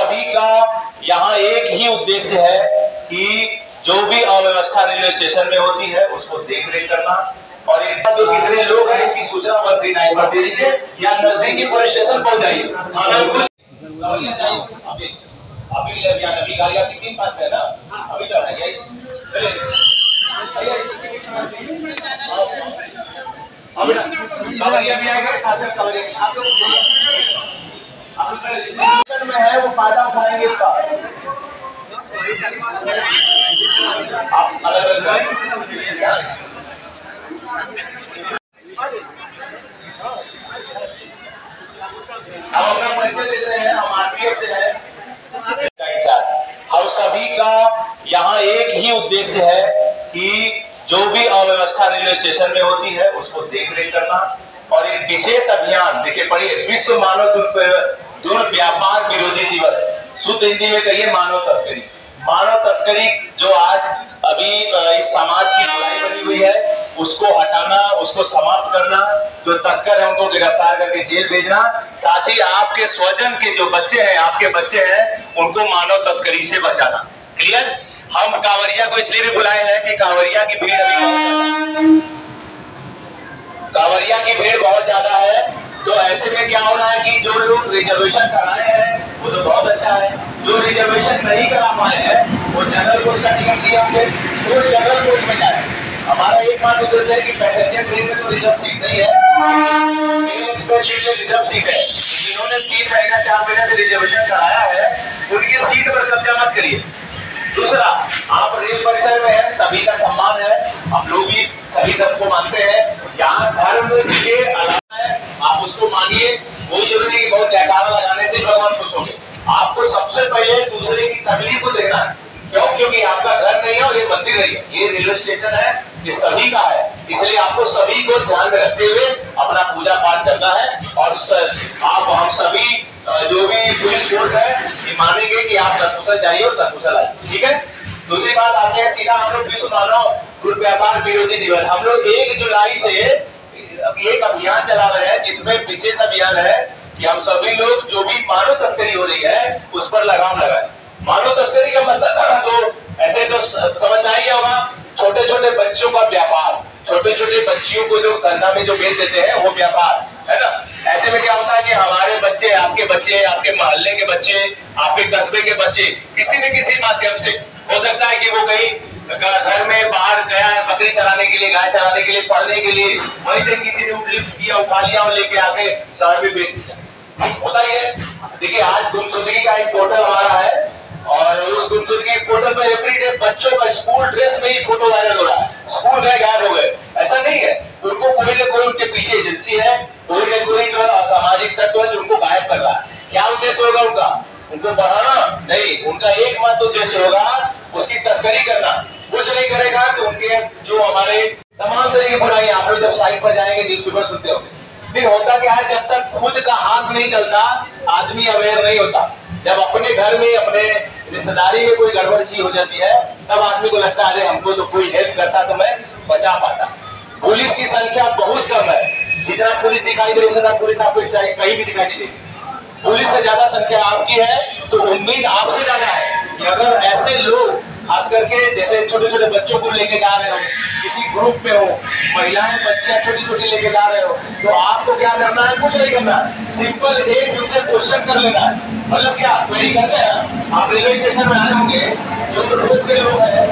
सभी का यहाँ एक ही उद्देश्य है कि जो भी अव्यवस्था रेलवे स्टेशन में होती है उसको देख रेख करना, और जो कितने लोग हैं इसकी सूचना मंत्री नाइन पर दे दीजिए या नजदीकी पुलिस स्टेशन पहुंच जाइए। अभी गाड़ी आपकी 3 पास है ना, अभी चढ़ा गया कवरिया भी आएगा, खासकर कवरिया आप लोग में है वो फायदा उठाएंगे इसका। आप अलग अलग अपना परिचय देते हैं, हम आरपीएफ से हैं। हम सभी का यहाँ एक ही उद्देश्य है कि जो भी अव्यवस्था रेलवे स्टेशन में होती है उसको देख रेख करना, और एक विशेष अभियान देखिए पढ़िए, विश्व मानव दुर्व्यापार विरोधी दिवस, शुद्ध हिंदी में कहिए मानव तस्करी। मानव तस्करी जो आज अभी इस समाज की बुराई बनी हुई है उसको हटाना, उसको समाप्त करना, जो तस्कर है उनको गिरफ्तार करके जेल भेजना, साथ ही आपके स्वजन के जो बच्चे हैं, आपके बच्चे हैं, उनको मानव तस्करी से बचाना। क्लियर? हम कांवरिया को इसलिए भी बुलाए हैं कि कांवरिया की भीड़ कांवरिया की भीड़ बहुत ज्यादा है, तो ऐसे में क्या हो रहा है कि जो लोग रिजर्वेशन कराए हैं वो तो बहुत अच्छा है, जो रिजर्वेशन नहीं करा पाए हैं वो जनरल कोच का टिकट लिए होंगे वो जनरल कोच में जाए। हमारा एकमात्र उद्देश्य है कि पैसेंजर ट्रेन में तो रिजर्व सीट नहीं है, एक्सप्रेस सीट में रिजर्व सीट है। जिन्होंने 3 महीना 4 महीने से रिजर्वेशन कराया है उनकी सीट पर कब्जा मत करिए। दूसरा, आप रेल परिसर में हैं, सभी का सम्मान है, हम लोग भी सभी सबको मानते हैं। यहाँ धर्म के अलावा है, आप उसको मानिए, कोई जरूरी नहीं कि बहुत जयकारा लगाने से भगवान खुश होंगे। आपको सबसे पहले दूसरे की तकलीफ को देखना है। क्यों? क्योंकि आपका घर नहीं है और ये मंदिर नहीं है, ये रेलवे स्टेशन है, ये सभी का है, इसलिए आपको सभी को ध्यान में रखते हुए अपना पूजा पाठ करना है। और आप हम सभी जो भी पुलिस फोर्स है ये मानेंगे कि आप सकुशल जाइए और सकुशल आइए। ठीक है? दूसरी बात आते हैं सीधा हम लोग विश्व मानव दुर्व्यापार विरोधी दिवस, हम लोग 1 जुलाई से एक अभियान चला रहे हैं जिसमें विशेष अभियान है कि हम सभी लोग जो भी मानव तस्करी हो रही है उस पर लगाम लगाए। मानव तस्करी का मतलब तो ऐसे तो समझ में ही होगा, छोटे छोटे बच्चों का व्यापार, छोटे छोटे बच्चियों को जो धंधा में जो बेच देते हैं वो व्यापार है ना। ऐसे में क्या होता है कि हमारे बच्चे, आपके मोहल्ले के बच्चे, आपके कस्बे के बच्चे किसी न किसी माध्यम से, हो सकता है कि वो कहीं घर में बाहर गया है बकरी चराने के लिए, गाय चराने के लिए, पढ़ने के लिए, वहीं से किसी ने लिफ्ट किया, उठा लिया और लेके आके शहर में बेच दिया। होता ही है। देखिए आज गुमशुदगी का एक पोर्टल हमारा है और उस गुमशुदगी पोर्टल पर एवरीडे बच्चों का स्कूल ड्रेस में ही फोटो वायरल हो रहा है। स्कूल गए गायब हो गए, ऐसा नहीं है, उनको कोई न कोई उनके पीछे एजेंसी है, कोई न कोई जो असामाजिक तत्व है जो उनको गायब कर रहा है। क्या उद्देश्य होगा उनका? उनको बढ़ाना नहीं, उनका एकमात्र उद्देश्य होगा उसकी तस्करी करना। कुछ नहीं करेगा तो उनके जो हमारे तमाम तरह की बुराई, आप लोग जब साइट पर जाएंगे न्यूज़पेपर सुनते होंगे, फिर होता क्या है, जब तक खुद का हाथ नहीं चलता आदमी अवेयर नहीं होता। जब अपने घर में, अपने रिश्तेदारी में कोई गड़बड़ चीज हो जाती है तब आदमी को लगता है अरे हमको तो कोई हेल्प करता तो मैं बचा पाता। पुलिस की संख्या बहुत कम है, जितना पुलिस दिखाई दे रही है पुलिस आपको कहीं भी दिखाई नहीं देगी। पुलिस से ज्यादा संख्या आपकी है, तो उम्मीद आपसे ज्यादा है कि अगर ऐसे लोग खास करके जैसे छोटे छोटे बच्चों को लेके जा रहे हो, किसी ग्रुप में हो, महिलाएं बच्चे छोटी छोटी लेके जा रहे हो, तो आपको क्या करना है? कुछ नहीं करना, सिंपल एक दूसरे क्वेश्चन कर लेना है। मतलब क्या क्वेरी करते हैं, आप रेलवे स्टेशन में आए होंगे, जो रोज के लोग हैं,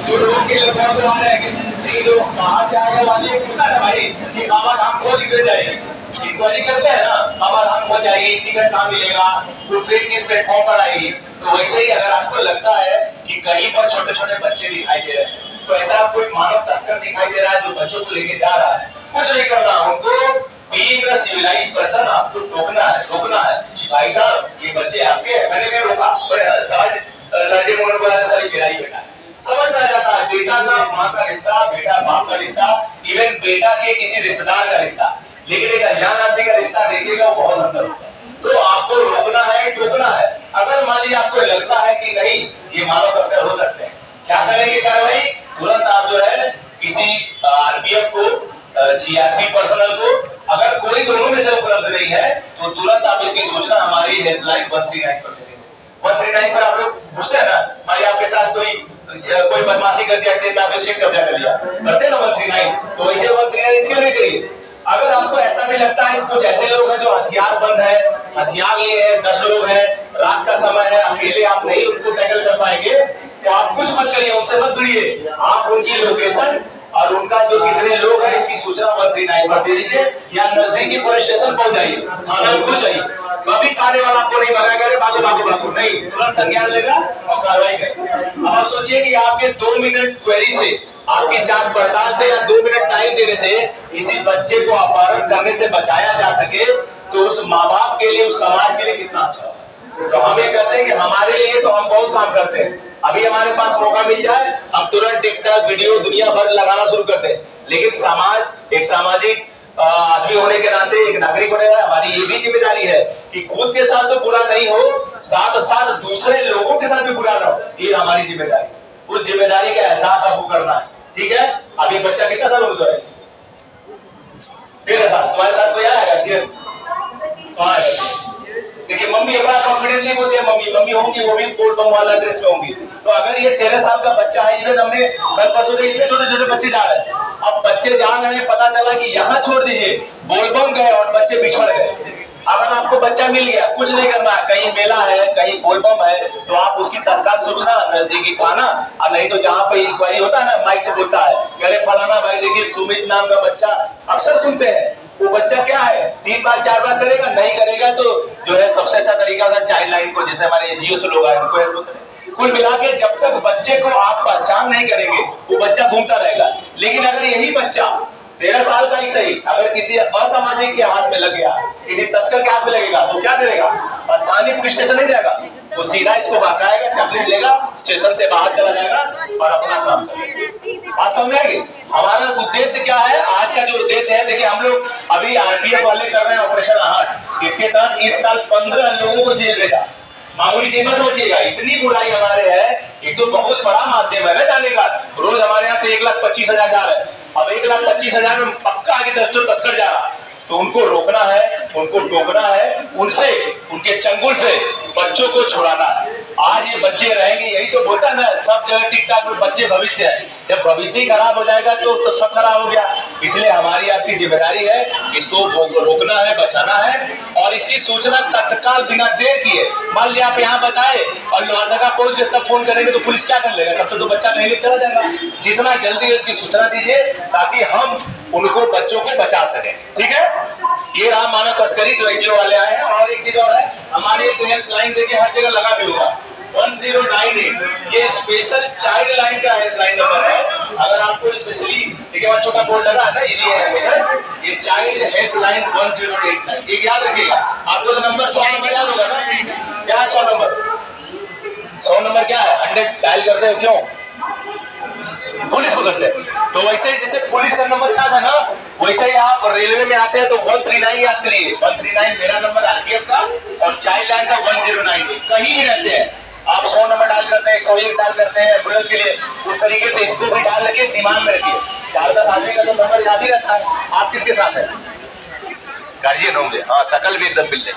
जो रोज के लोग हैं वो आ रहेंगे, लेकिन जो बाहर से आने वाले पूछना है भाई कि बाबा धाम खोज निकल जाएगी, इंक्वायरी करते हैं ना, बाबा धाम खोज जाएगी, टिकट कहाँ मिलेगा, वो ट्रेन किस प्लेटफॉर्म पर आएगी। तो वैसे ही अगर आपको लगता है कि कहीं पर छोटे छोटे बच्चे दिखाई दे रहे हैं, तो ऐसा कोई मानव तस्कर दिखाई दे रहा है जो बच्चों को लेके जा रहा है, कुछ नहीं करना, उनको बीइंग अ सिविलाइज्ड पर्सन आपको रोकना है। भाई साहब ये बच्चे आपके हैं, मैंने भी रोका, सहज दर्जे में बोला सर मेरा ही बेटा, समझ में आ जाता है बेटा का माँ का रिश्ता, बेटा बाप का रिश्ता, इवन बेटा के किसी रिश्तेदार का रिश्ता, लेकिन एक अनजान आदमी का रिश्ता देखिएगा बहुत अंतर होता है। तो आपको रोकना है, टोकना है। अगर मान लीजिए आपको लगता है कि नहीं ये मानव तस्कर हो सकते हैं, क्या करेंगे कार्रवाई? तुरंत आप जो है किसी आरपीएफ को, जीआरपी पर्सनल को, अगर कोई दोनों में से उपलब्ध नहीं है तो तुरंत आप इसकी सूचना हमारी हेल्पलाइन 139 पर करेंगे। 139 पर आप लोग पूछते हैं ना, भाई आपके साथ कोई बदमाशी कर दिया, ट्रेन में आपने सीट कब्जा कर लिया, करते हैं ना 139, तो वैसे 139 इसके लिए करिए। अगर आपको ऐसा भी लगता है कुछ ऐसे लोग हैं जो हथियार बंद है, हथियार लिए हैं, 10 लोग हैं, रात का समय है, अकेले आप नहीं उनको टैकल कर पाएंगे, तो आप कुछ मत करिए, उनसे मत भिड़िए। आप उनकी लोकेशन और उनका जो कितने लोग हैं इसकी सूचना 139 पर दे दीजिए या नजदीकी पुलिस स्टेशन पहुंच जाइए, थाना में पहुंच जाइए। कभी थाने वाला आपको नहीं भगाएगा, भागो भागो भागो, नहीं, तुरंत संज्ञान लेगा और कार्रवाई करेगा। अब आप सोचिए कि आपके 2 मिनट क्वेरी से, आपकी जांच पड़ताल से या 2 मिनट टाइम देने से किसी बच्चे को अपहरण करने से बचाया जा सके, तो उस माँ बाप के लिए, उस समाज के लिए कितना अच्छा। तो हम ये कहते हैं कि हमारे लिए तो हम बहुत काम करते हैं, अभी हमारे पास मौका मिल जाए हम तुरंत टिकटॉक वीडियो दुनिया भर लगाना शुरू करते हैं, लेकिन समाज, एक सामाजिक आदमी होने के नाते, एक नागरिक होने के नाते हमारी ये भी जिम्मेदारी है कि खुद के साथ तो बुरा नहीं हो, साथ साथ दूसरे लोगों के साथ भी बुरा ना हो, ये हमारी जिम्मेदारी। उस जिम्मेदारी का एहसास आपको करना है, ठीक है। अभी बच्चा कितना साल उम्र है? 13 साल। तुम्हारे साथ कोई आएगा? देखिए मम्मी बड़ा कॉन्फिडेंटली बोलती है, मम्मी होंगी, वो भी कोट बम वाला ड्रेस में होंगी। तो अगर ये 13 साल का बच्चा है, इवन हमने कल परसों से इतने छोटे छोटे बच्चे जा रहे हैं, अब बच्चे जहां गए पता चला कि यहाँ छोड़ दीजिए, बोलबम गए और बच्चे बिछड़ गए। अगर आपको बच्चा मिल गया, कुछ नहीं करना है, कहीं मेला है, कहीं बोलबम है, तो आप उसकी तत्काल सूचना नजदीकी थाना, और नहीं तो जहाँ पे इंक्वायरी होता है ना, माइक से बोलता है, अरे फलाना भाई देखिए सुमित नाम का बच्चा, अक्सर सुनते हैं, वो बच्चा क्या है 3 बार 4 बार करेगा, नहीं करेगा तो जो है सबसे अच्छा तरीका था चाइल्ड लाइन को, जैसे हमारे एनजीओ से लोग आए उनको हेल्प करें। कुल मिला के जब तक बच्चे को आप पहचान नहीं करेंगे वो बच्चा घूमता रहेगा। लेकिन अगर यही बच्चा 13 साल का ही सही अगर किसी असामाजिक के हाथ में लग गया, किसी तस्कर के हाथ में लगेगा, तो क्या करेगा? स्थानीय पुलिस स्टेशन नहीं जाएगा, वो सीधा इसको भगाएगा, चॉकलेट लेगा, स्टेशन से बाहर चला जाएगा और अपना काम करेगा। बात समझ में आएगी? हमारा उद्देश्य क्या है? आज का जो उद्देश्य है, देखिए हम लोग अभी आरपीएफ वाले कर रहे हैं ऑपरेशन आहट, इसके तहत इस साल 15 लोगों को जेल भेजा। मामूली चीज में सोचिएगा, इतनी बुराई हमारे है, एक तो बहुत बड़ा माध्यम है ना जाने का। रोज हमारे यहाँ से 1,25,000 जा रहे हैं, अब 1,25,000 में पक्का आगे 10 तस्कर जा रहा, तो उनको रोकना है, उनको टोकना है, उनसे, उनके चंगुल से बच्चों को छुड़ाना है। आज ये बच्चे रहेंगे, यही तो बोलता है ना, सब जगह टिकटॉक में बच्चे भविष्य है। जब भविष्य ही खराब हो जाएगा तो सब खराब हो गया। इसलिए हमारी आपकी जिम्मेदारी है, इसको रोकना है, बचाना है, और इसकी सूचना तत्काल बिना देर किए, मान लिया आप यहाँ बताए और लोहरदगा पहुंच गए, तब फोन करेंगे तो पुलिस क्या कर लेगा? तब तो बच्चा कहीं चला जाएगा। जितना जल्दी इसकी सूचना दीजिए ताकि हम उनको, बच्चों को बचा सके, ठीक है। ये रहा मानव तस्करी जो एनजीओ वाले आए हैं। और एक चीज और है, हमारे हेल्पलाइन देखिए हर जगह लगा भी होगा 1098, ये स्पेशल चाइल्ड लाइन का हेल्पलाइन नंबर है। अगर आपको स्पेशली, देखिए वहां छोटा बोर्ड लगा है ना, ये चाइल्ड हेल्पलाइन 1089, ये याद रखिएगा। आपको तो नंबर 100 नंबर याद होगा ना, क्या है 100 नंबर? 100 नंबर क्या है? 100 डायल करते हो क्यों? पुलिस को करते हैं। तो वैसे ही जैसे पुलिस का नंबर याद है ना, वैसे ही आप रेलवे में आते हैं तो 139 याद करिए। 139 मेरा नंबर आरपीएफ का और चाइल्ड लाइन का 1098। कहीं भी रहते हैं आप 100 नंबर डाल करते हैं, 101 डाल करते हैं एम्बुलेंस के लिए, उस तरीके से इसको भी डाल रखिए, दिमाग में रखिए। 4-10 आदमी का तो नंबर याद ही रहता है। आप किसके साथ है? गार्जियन होंगे, हाँ, शकल भी एकदम मिलते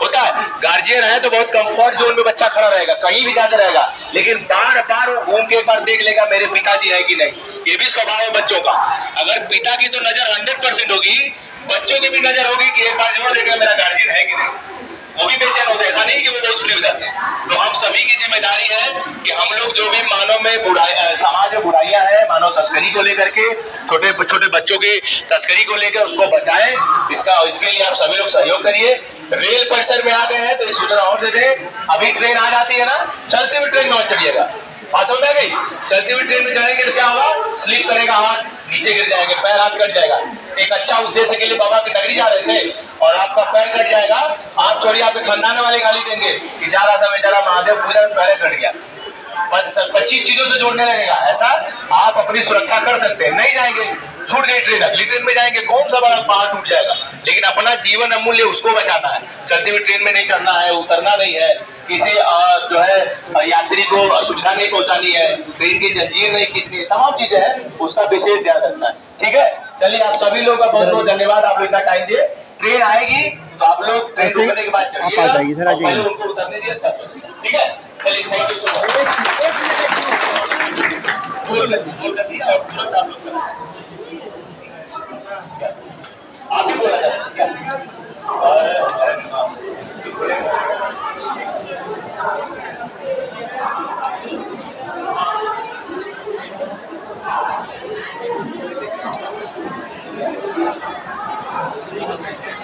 होता है। गार्जियन है तो बहुत कंफर्ट जोन में बच्चा खड़ा रहेगा, कहीं भी जाता रहेगा, लेकिन बार बार वो घूम के एक बार देख लेगा मेरे पिताजी है कि नहीं। ये भी स्वभाव है बच्चों का। अगर पिता की तो नजर 100% होगी, बच्चों की भी नजर होगी कि एक बार जरूर देखेगा मेरा गार्जियन है कि नहीं। वो भी बेचैन होते हैं, ऐसा नहीं कि वो बहुत फ्री हो जाते हैं। तो हम सभी की जिम्मेदारी है कि हम लोग जो भी मानव में समाज में बुराइयां हैं, मानव तस्करी को लेकर के, छोटे छोटे बच्चों की तस्करी को लेकर उसको बचाएं। इसके लिए आप सभी लोग सहयोग करिए। रेल परिसर में आ गए हैं तो एक सूचना और दे दें, अभी ट्रेन आ जाती है ना, चलते हुए ट्रेन में मत चलिएगा। बात समझ में गई? चलती हुई ट्रेन में जाएंगे तो क्या होगा? स्लिप करेगा, हाथ नीचे गिर जाएंगे, पैर हाथ कट जाएगा। एक अच्छा उद्देश्य के लिए बाबा की नगरी जा रहे थे और आपका पैर कट जाएगा, आप छोड़िए, आपके खानदान वाले गाली देंगे कि जा रहा था बेचारा महादेव पूजा में पैर कट गया। 25 चीजों से जोड़ने लगेगा। ऐसा आप अपनी सुरक्षा कर सकते हैं। नहीं जाएंगे, छूट गई ट्रेन, अगली ट्रेन में जाएंगे, कौन सा बड़ा पहाड़ टूट जाएगा, लेकिन अपना जीवन अमूल्य उसको बचाना है। चलती हुई ट्रेन में नहीं चढ़ना है, उतरना नहीं है, किसी जो है यात्री को असुविधा नहीं पहुंचानी है, ट्रेन की जंजीर नहीं खींचनी है, तमाम चीजें हैं, उसका विशेष ध्यान रखना है। ठीक है, चलिए आप सभी लोगों का बहुत बहुत धन्यवाद, आप लोग इतना टाइम दिए। ट्रेन आएगी तो आप लोग ट्रेन रुकने के बाद चलिएगा, आप आ जाइए, इधर आ जाइए। पहले उनको उतरने दिया तब चलिए, ठीक है। चलिए, थैंक यू सो मच।